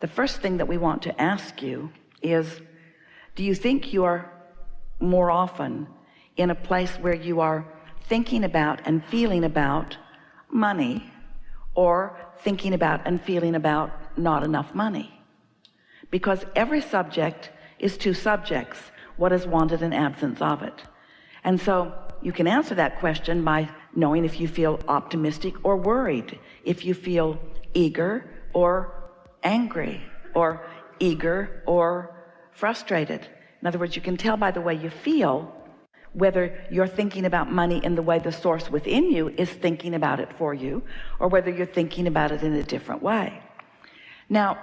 The first thing that we want to ask you is, do you think you are more often in a place where you are thinking about and feeling about money, or thinking about and feeling about not enough money? Because every subject is two subjects: what is wanted and absence of it. And so you can answer that question by knowing if you feel optimistic or worried, if you feel eager or angry, or eager or frustrated. In other words, you can tell by the way you feel whether you're thinking about money in the way the source within you is thinking about it for you, or whether you're thinking about it in a different way. Now,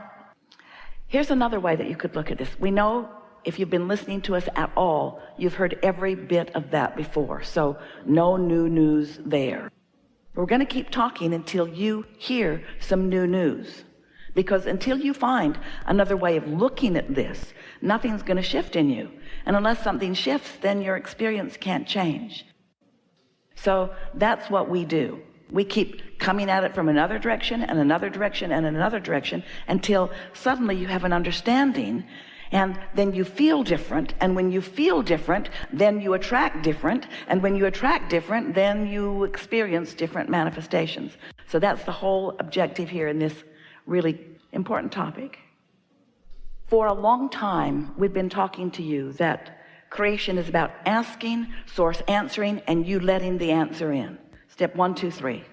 here's another way that you could look at this. We know, if you've been listening to us at all, you've heard every bit of that before, so no new news there. We're going to keep talking until you hear some new news, because until you find another way of looking at this, nothing's going to shift in you. And unless something shifts, then your experience can't change. So that's what we do. We keep coming at it from another direction and another direction and another direction until suddenly you have an understanding, and then you feel different. And when you feel different, then you attract different. And when you attract different, then you experience different manifestations. So that's the whole objective here in this really important topic. For a long time, we've been talking to you that creation is about asking, source answering, and you letting the answer in. Step 1, 2, 3.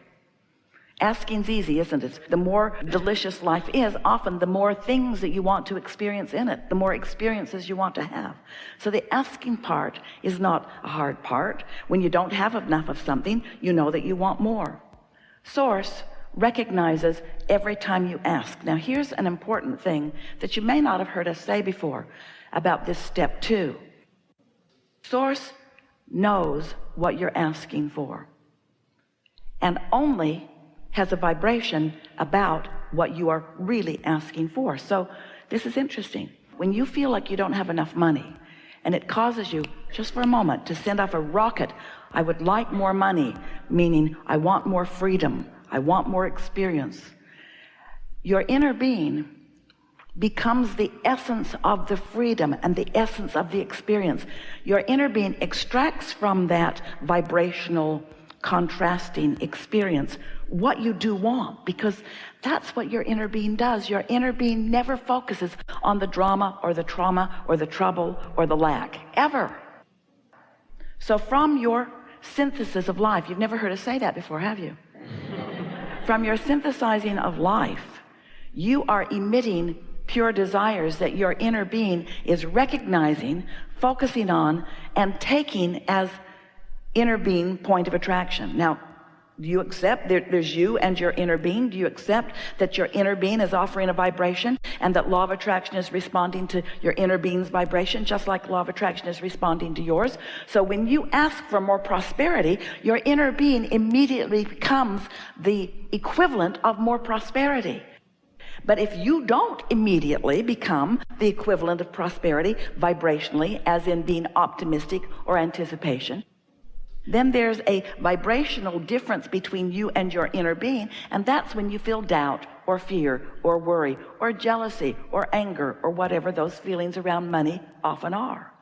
Asking's easy, isn't it? The more delicious life is, often the more things that you want to experience in it, the more experiences you want to have. So the asking part is not a hard part. When you don't have enough of something, you know that you want more. Source recognizes every time you ask. Now, here's an important thing that you may not have heard us say before about this step 2. Source knows what you're asking for, and only has a vibration about what you are really asking for. So this is interesting. When you feel like you don't have enough money, and it causes you, just for a moment, to send off a rocket, I would like more money, meaning I want more freedom, I want more experience. Your inner being becomes the essence of the freedom and the essence of the experience. Your inner being extracts from that vibrational, contrasting experience what you do want, because that's what your inner being does. Your inner being never focuses on the drama or the trauma or the trouble or the lack, ever. So from your synthesis of life, you've never heard us say that before, have you? From your synthesizing of life, you are emitting pure desires that your inner being is recognizing, focusing on, and taking as inner being point of attraction. Now, do you accept there's you and your inner being? Do you accept that your inner being is offering a vibration, and that law of attraction is responding to your inner being's vibration, just like law of attraction is responding to yours? So when you ask for more prosperity, your inner being immediately becomes the equivalent of more prosperity. But if you don't immediately become the equivalent of prosperity vibrationally, as in being optimistic or anticipation, then there's a vibrational difference between you and your inner being, and that's when you feel doubt or fear or worry or jealousy or anger or whatever those feelings around money often are.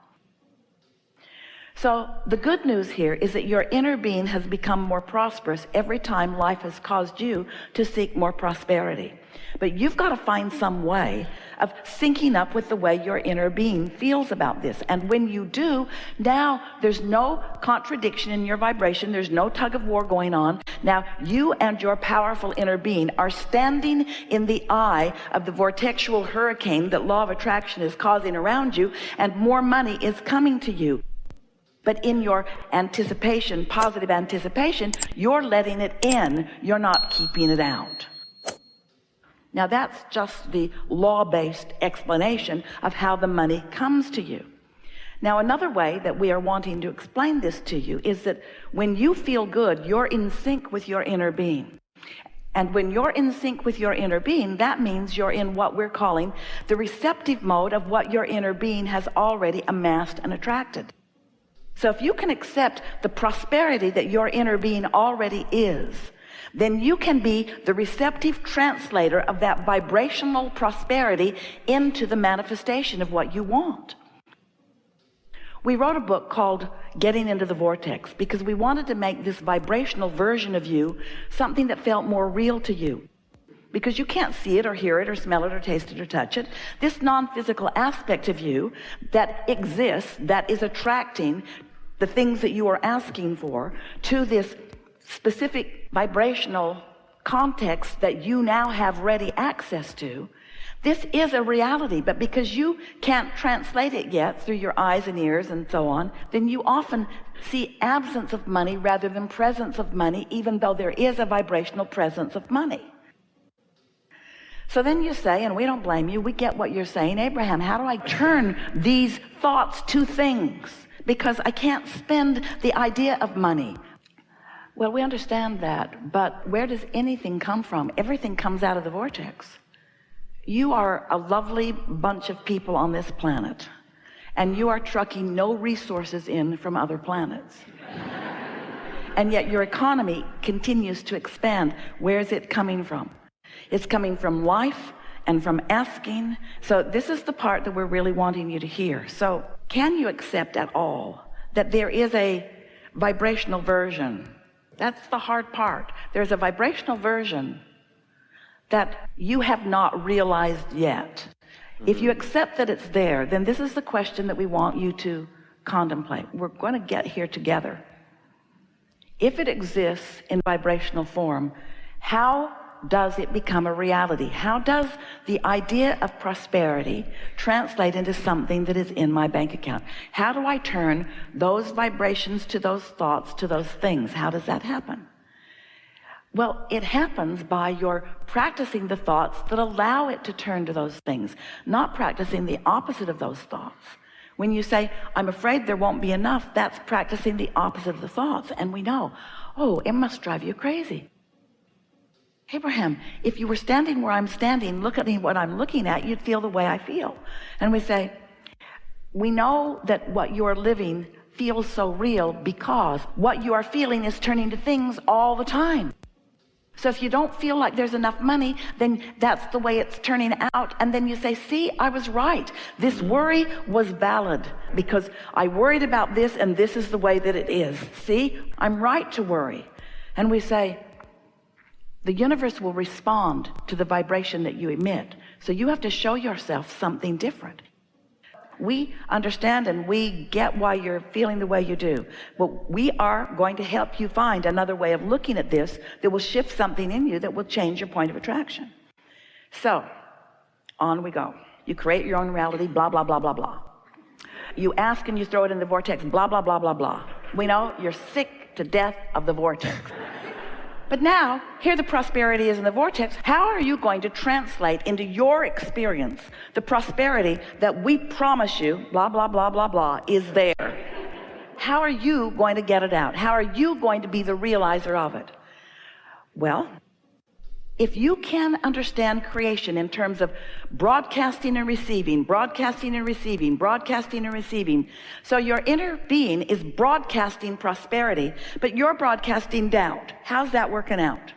So the good news here is that your inner being has become more prosperous every time life has caused you to seek more prosperity. But you've got to find some way of syncing up with the way your inner being feels about this. And when you do, now there's no contradiction in your vibration. There's no tug of war going on. Now you and your powerful inner being are standing in the eye of the vortexual hurricane that law of attraction is causing around you, and more money is coming to you. But in your anticipation, positive anticipation, you're letting it in. You're not keeping it out. Now that's just the law-based explanation of how the money comes to you. Now another way that we are wanting to explain this to you is that when you feel good, you're in sync with your inner being. And when you're in sync with your inner being, that means you're in what we're calling the receptive mode of what your inner being has already amassed and attracted. So if you can accept the prosperity that your inner being already is, then you can be the receptive translator of that vibrational prosperity into the manifestation of what you want. We wrote a book called Getting into the Vortex because we wanted to make this vibrational version of you something that felt more real to you, because you can't see it or hear it or smell it or taste it or touch it. This non-physical aspect of you that exists, that is attracting the things that you are asking for to this specific vibrational context that you now have ready access to. This is a reality, but because you can't translate it yet through your eyes and ears and so on, then you often see absence of money rather than presence of money, even though there is a vibrational presence of money. So then you say, and we don't blame you, we get what you're saying, Abraham, how do I turn these thoughts to things? Because I can't spend the idea of money. Well, we understand that, but where does anything come from? Everything comes out of the vortex. You are a lovely bunch of people on this planet, and you are trucking no resources in from other planets. And yet your economy continues to expand. Where is it coming from? It's coming from life and from asking. So this is the part that we're really wanting you to hear. So can you accept at all that there is a vibrational version? That's the hard part. There's a vibrational version that you have not realized yet. If you accept that it's there, then this is the question that we want you to contemplate. We're going to get here together. If it exists in vibrational form, how does it become a reality? How does the idea of prosperity translate into something that is in my bank account? How do I turn those vibrations to those thoughts, to those things? How does that happen? Well, it happens by your practicing the thoughts that allow it to turn to those things, not practicing the opposite of those thoughts. When you say, I'm afraid there won't be enough, that's practicing the opposite of the thoughts. And we know, oh, it must drive you crazy. Abraham, if you were standing where I'm standing, look at me, what I'm looking at, you'd feel the way I feel. And we say, we know that what you're living feels so real because what you are feeling is turning to things all the time. So if you don't feel like there's enough money, then that's the way it's turning out. And then you say, see, I was right. This worry was valid because I worried about this and this is the way that it is. See, I'm right to worry. And we say, the universe will respond to the vibration that you emit. So you have to show yourself something different. We understand and we get why you're feeling the way you do, but we are going to help you find another way of looking at this that will shift something in you that will change your point of attraction. So on we go. You create your own reality, blah, blah, blah, blah, blah. You ask and you throw it in the vortex, blah, blah, blah, blah, blah. We know you're sick to death of the vortex. But now, here the prosperity is in the vortex. How are you going to translate into your experience the prosperity that we promise you, blah, blah, blah, blah, blah, is there? How are you going to get it out? How are you going to be the realizer of it? Well, if you can understand creation in terms of broadcasting and receiving, broadcasting and receiving, broadcasting and receiving, so your inner being is broadcasting prosperity, but you're broadcasting doubt. How's that working out?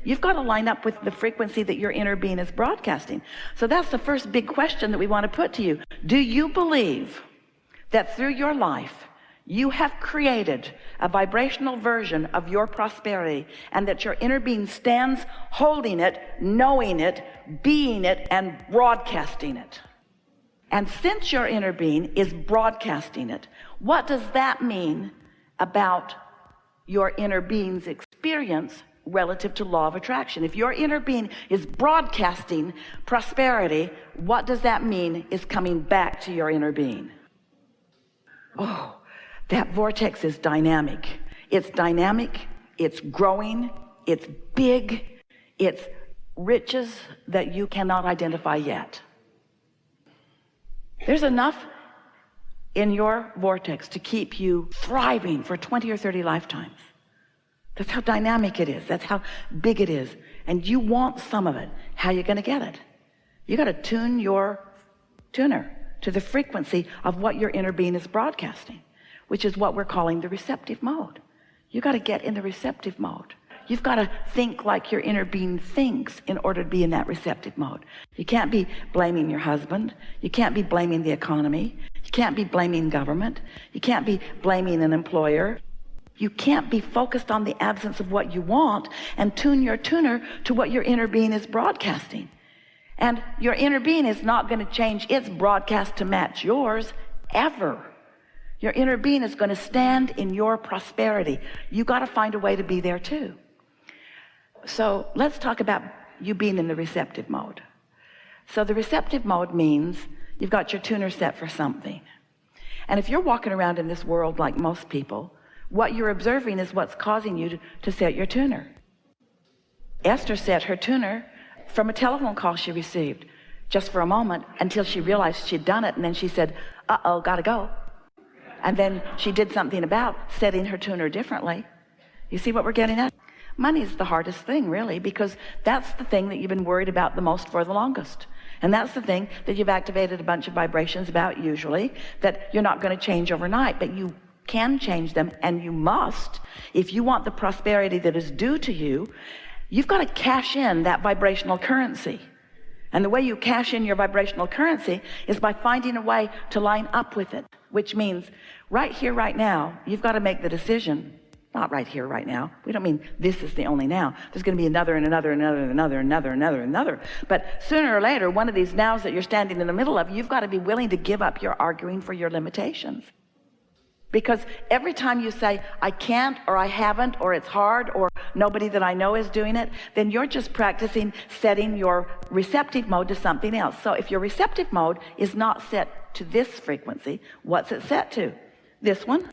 You've got to line up with the frequency that your inner being is broadcasting. So that's the first big question that we want to put to you. Do you believe that through your life, you have created a vibrational version of your prosperity and that your inner being stands holding it, knowing it, being it, and broadcasting it? And since your inner being is broadcasting it, what does that mean about your inner being's experience relative to law of attraction? If your inner being is broadcasting prosperity, what does that mean is coming back to your inner being? Oh, that vortex is dynamic. It's dynamic, it's growing, it's big, it's riches that you cannot identify yet. There's enough in your vortex to keep you thriving for 20 or 30 lifetimes. That's how dynamic it is. That's how big it is. And you want some of it. How are you going to get it? You got to tune your tuner to the frequency of what your inner being is broadcasting, which is what we're calling the receptive mode. You got to get in the receptive mode. you've got to think like your inner being thinks in order to be in that receptive mode. You can't be blaming your husband. You can't be blaming the economy. You can't be blaming government. You can't be blaming an employer. You can't be focused on the absence of what you want and tune your tuner to what your inner being is broadcasting. And your inner being is not going to change its broadcast to match yours ever. Your inner being is going to stand in your prosperity. You got to find a way to be there too. So let's talk about you being in the receptive mode. So the receptive mode means you've got your tuner set for something. And if you're walking around in this world like most people, what you're observing is what's causing you to set your tuner. Esther set her tuner from a telephone call she received just for a moment until she realized she'd done it, and then she said, uh-oh, gotta go. And then she did something about setting her tuner differently. You see what we're getting at? Money's the hardest thing, really, because that's the thing that you've been worried about the most for the longest. And that's the thing that you've activated a bunch of vibrations about, usually, that you're not going to change overnight, but you can change them, and you must. If you want the prosperity that is due to you, you've got to cash in that vibrational currency. And the way you cash in your vibrational currency is by finding a way to line up with it, which means right here, right now, you've got to make the decision. Not right here, right now. We don't mean this is the only now. There's going to be another and another and another and another and another and another and another. But sooner or later, one of these nows that you're standing in the middle of, you've got to be willing to give up your arguing for your limitations. Because every time you say, I can't, or I haven't, or it's hard, or nobody that I know is doing it, then you're just practicing setting your receptive mode to something else. So if your receptive mode is not set to this frequency, what's it set to? This one?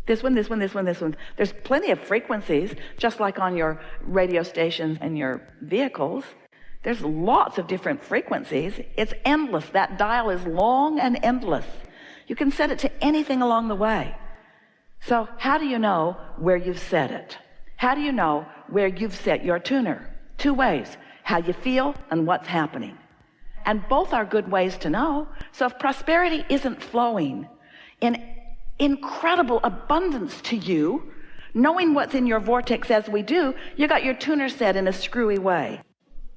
This one, this one, this one, this one. There's plenty of frequencies, just like on your radio stations and your vehicles. There's lots of different frequencies. It's endless. That dial is long and endless. You can set it to anything along the way. So how do you know where you've set it? How do you know where you've set your tuner? Two ways: how you feel and what's happening. And both are good ways to know. So if prosperity isn't flowing in incredible abundance to you, knowing what's in your vortex as we do, you got your tuner set in a screwy way.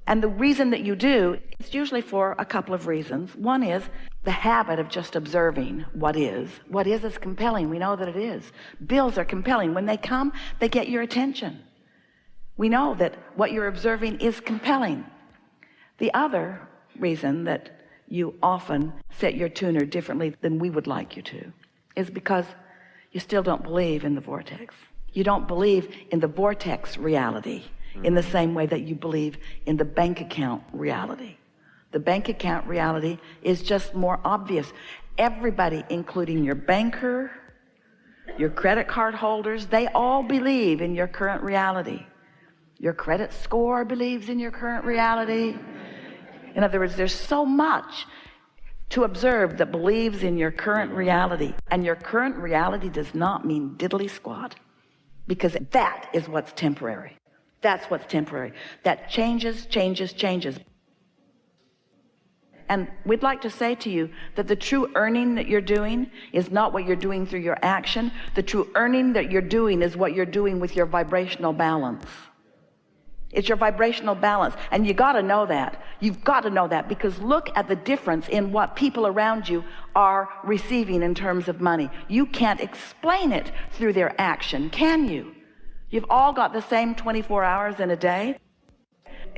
And the reason that you do, it's usually for a couple of reasons. One is the habit of just observing what is. What is compelling. We know that it is. Bills are compelling. When they come, they get your attention. We know that what you're observing is compelling. The other reason that you often set your tuner differently than we would like you to is because you still don't believe in the vortex. You don't believe in the vortex reality in the same way that you believe in the bank account reality. The bank account reality is just more obvious. Everybody, including your banker, your credit card holders, they all believe in your current reality. Your credit score believes in your current reality. In other words, there's so much to observe that believes in your current reality. And your current reality does not mean diddly squat, because that is what's temporary. That's what's temporary. That changes, changes, changes. And we'd like to say to you that the true earning that you're doing is not what you're doing through your action. The true earning that you're doing is what you're doing with your vibrational balance. It's your vibrational balance. And you got to know that. You've got to know that, because look at the difference in what people around you are receiving in terms of money. You can't explain it through their action, can you? You've all got the same 24 hours in a day,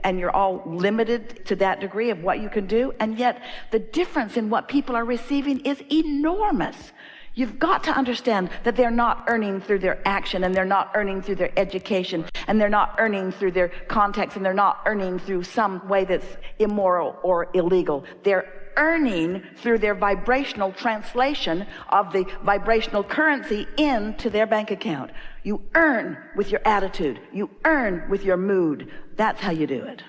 and you're all limited to that degree of what you can do, and yet the difference in what people are receiving is enormous. You've got to understand that they're not earning through their action, and they're not earning through their education, and they're not earning through their context, and they're not earning through some way that's immoral or illegal. They're earning through their vibrational translation of the vibrational currency into their bank account. You earn with your attitude. You earn with your mood. That's how you do it.